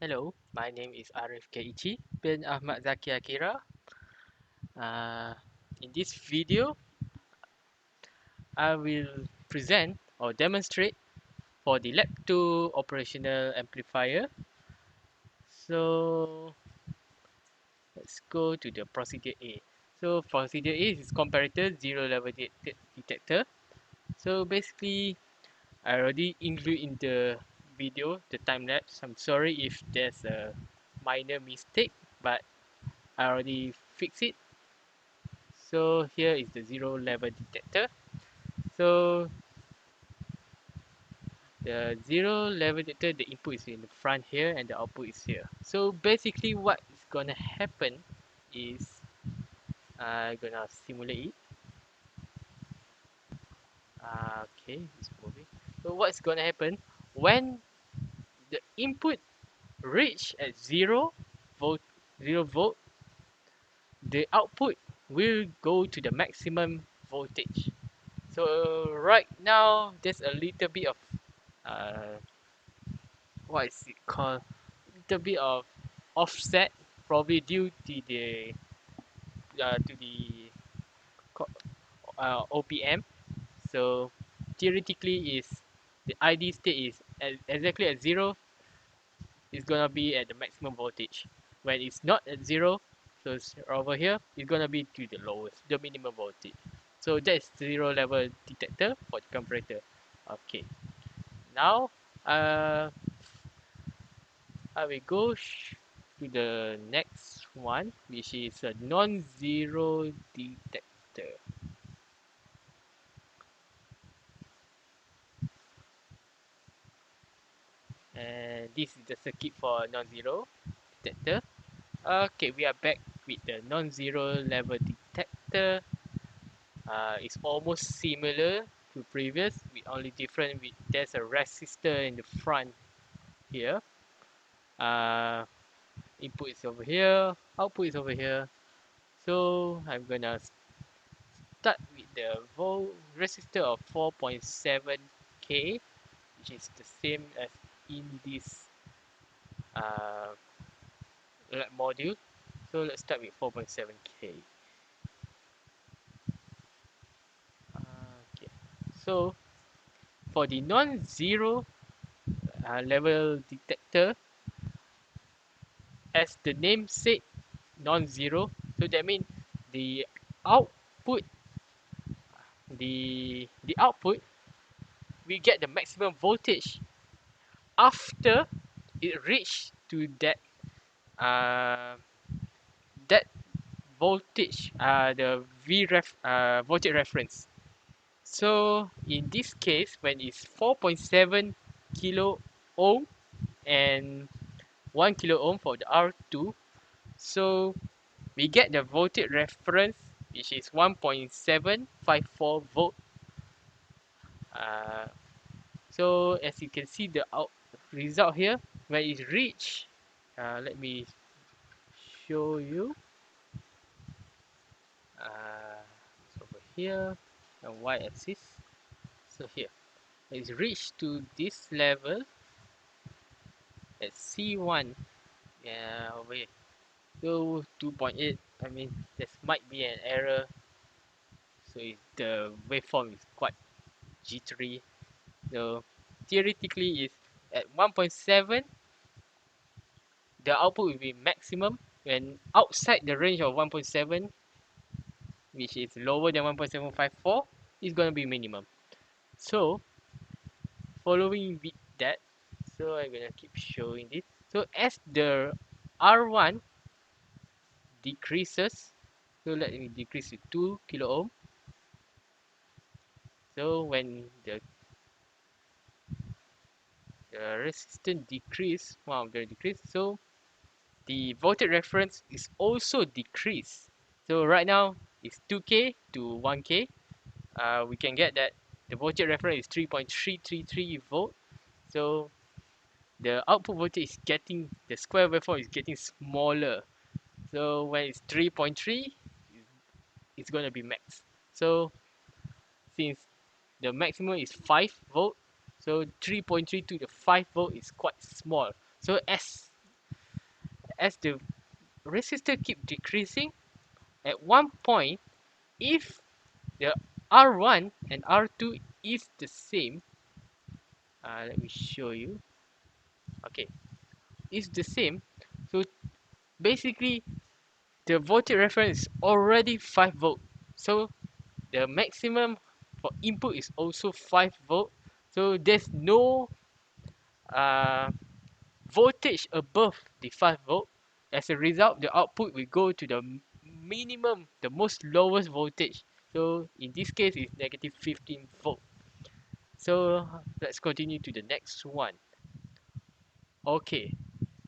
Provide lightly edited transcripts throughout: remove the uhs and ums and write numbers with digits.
Hello, my name is Ariff Kenichi bin AHMAD ZAKI AKIRA. Uh, in this video, I will present or demonstrate for the Lab 2 operational amplifier. So let's go to the procedure A. So procedure A is comparator zero level detector. So basically, I already include in the video the time lapse. I'm sorry if there's a minor mistake, but I already fixed it. So here is the zero level detector. So the zero level detector, the input is in the front here and the output is here. So basically what is gonna happen is I'm gonna simulate it. Okay, it's moving. So what's gonna happen when the input reach at volt, 0 volt, the output will go to the maximum voltage. So right now there's a little bit of uh, what is it called? Little bit of offset, probably due to the OPM. So theoretically, is the ID state is exactly at zero. It's gonna be at the maximum voltage. When it's not at zero, so it's over here, it's gonna be to the lowest, the minimum voltage. So that's zero level detector for the comparator. Okay. Now, I will go to the next one, which is a non-zero detector. And this is the circuit for non-zero detector. Okay, we are back with the non-zero level detector. It's almost similar to previous, with only different with there's a resistor in the front here. Input is over here, output is over here. So I'm gonna start with the resistor of 4.7k, which is the same as in this uh, module. So let's start with 4.7k. Okay, so for the non-zero level detector, as the name said, non-zero, so that means the output, the output, we get the maximum voltage after it reached to uh, that voltage, the voltage reference. So in this case, when it's 4.7 kilo ohm and 1 kilo ohm for the R2, so we get the voltage reference, which is 1.754 volt. Uh, so as you can see, the result here, when it reach, let me show you. It's over here, the y-axis. So here, it's reached to this level at C1. Yeah, wait. So 2.8. I mean, there might be an error. So the waveform is quite jittery. So theoretically, is at 1.7, the output will be maximum. When outside the range of 1.7, which is lower than 1.754, is gonna be minimum. So following with that, so I'm gonna keep showing this. So as the R1 decreases, so let me decrease to 2 kilo ohm. So when the resistance decrease, wow, the decrease, so the voltage reference is also decreased. So right now it's 2k to 1k. We can get that the voltage reference is 3.333 volt. So the output voltage is getting, the square waveform is getting smaller. So when it's 3.3, it's going to be max. So since the maximum is 5 volt, so 3.3 to the 5 volt is quite small. So as as the resistor keep decreasing, at one point, if the R1 and R2 is the same, let me show you. Okay, is the same. So basically, the voltage reference is already 5 volt. So the maximum for input is also 5 volt. So there's no uh, voltage above the 5 volt. As a result, the output will go to the minimum, the most lowest voltage. So in this case, it's negative 15 volt. So let's continue to the next one. Okay,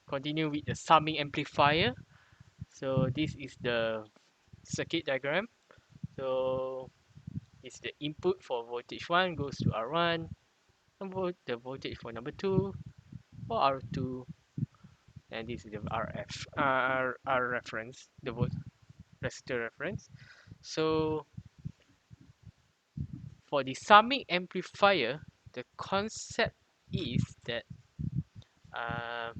continue with the summing amplifier. So this is the circuit diagram. So it's the input for voltage 1 goes to R1, and the voltage for number 2 for R2, and this is the R reference, the resistor reference. So for the summing amplifier, the concept is that uh,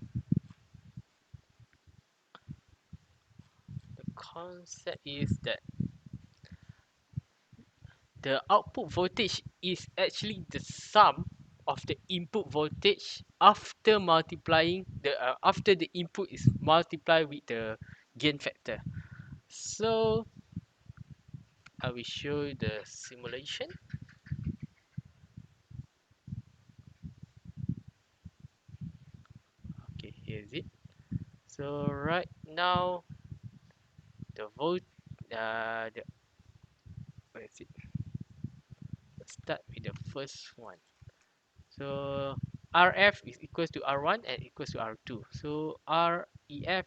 the output voltage is actually the sum of the input voltage after multiplying after the input is multiplied with the gain factor. So I will show you the simulation. Okay, here is it. So right now the the where is it? Let's start with the first one. So RF is equals to R1 and equals to R2. So REF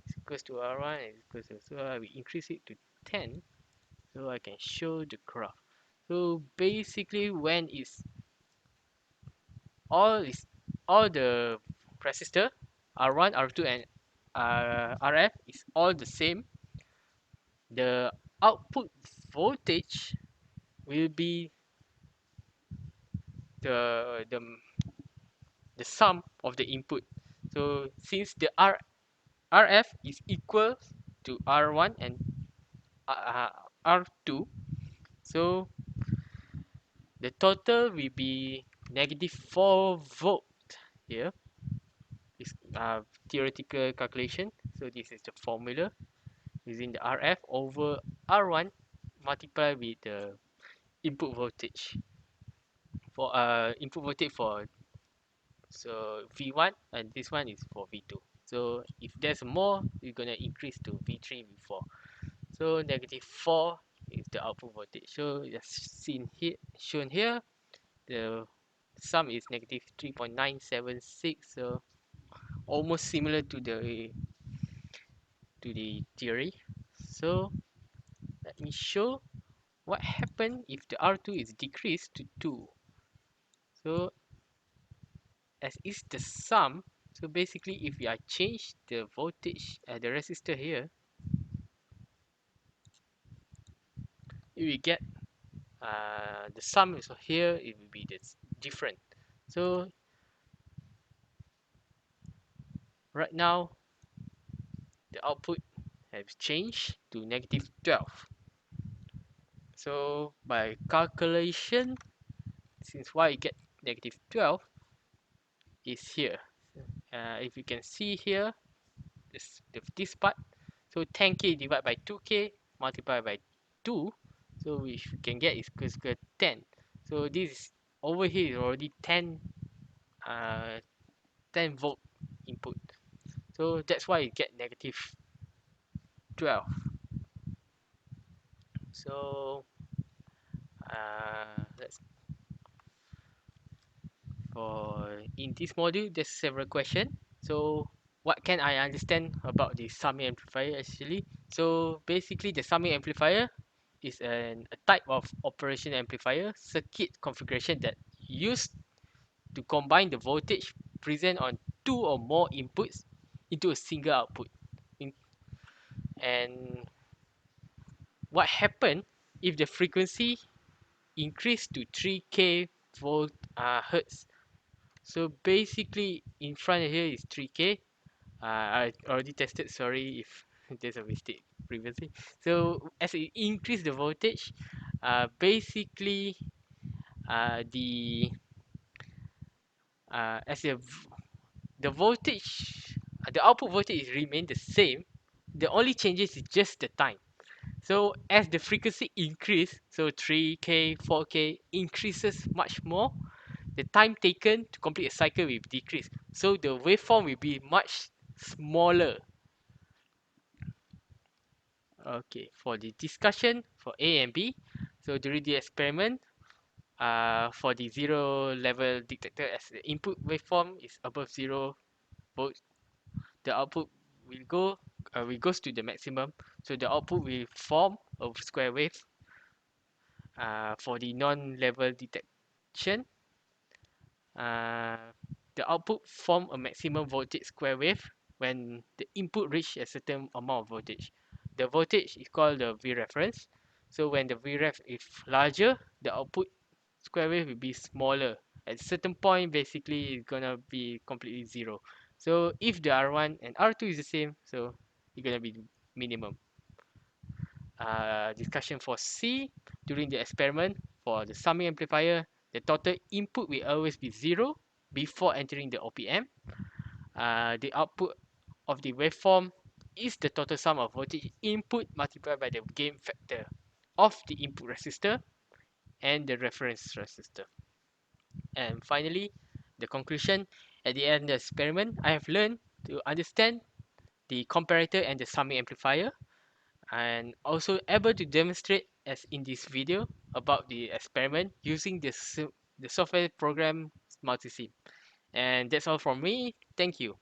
is equals to R1 and equals to, so I will increase it to 10 so I can show the graph. So basically when it's all is all the resistor R1, R2 and RF is all the same, the output voltage will be the sum of the input. So since the RF is equal to R1 and R2, so the total will be negative 4 volt here. It's theoretical calculation. So this is the formula using the RF over R1 multiplied with the input voltage for input voltage for so V1, and this one is for V2. So if there's more, you're gonna increase to V3, V4. So negative 4 is the output voltage. So as seen here, shown here, the sum is negative 3.976. So almost similar to the theory. So let me show what happens if the R2 is decreased to 2. So as is the sum, so basically if I change the voltage the resistor here, you will get the sum is here, it will be this different. So right now the output has changed to negative 12. So by calculation, since y get negative 12 is here, if you can see here, this part, so 10k divided by 2k multiplied by 2, so we can get is equals to 10. So this over here is already 10 volt input, so that's why you get negative 12. So let's for in this module there's several questions. So what can I understand about the summing amplifier actually? So basically the summing amplifier is a type of operation amplifier circuit configuration that used to combine the voltage present on two or more inputs into a single output. And what happened if the frequency increased to 3k volt hertz? So basically in front here is 3k, I already tested, sorry if there's a mistake previously. So as it increase the voltage, basically the as the voltage, the output voltage remain the same. The only changes is just the time. So as the frequency increase, so 3K, 4K increases much more, the time taken to complete a cycle will decrease. So the waveform will be much smaller. Okay, for the discussion for A and B, so during the experiment, for the zero level detector, as the input waveform is above 0 volts, the output will goes to the maximum. So the output will form a square wave. For the non-level detection, uh, the output form a maximum voltage square wave when the input reach a certain amount of voltage. The voltage is called the V reference. So when the V ref is larger, the output square wave will be smaller. At a certain point, basically, it's gonna be completely zero. So if the R1 and R2 is the same, so it's gonna be minimum. Discussion for C, during the experiment for the summing amplifier, the total input will always be 0 before entering the OPM. The output of the waveform is the total sum of voltage input multiplied by the gain factor of the input resistor and the reference resistor. And finally, the conclusion: at the end of the experiment, I have learned to understand the comparator and the summing amplifier, and also able to demonstrate, as in this video, about the experiment using the software program multisim. And that's all from me. Thank you.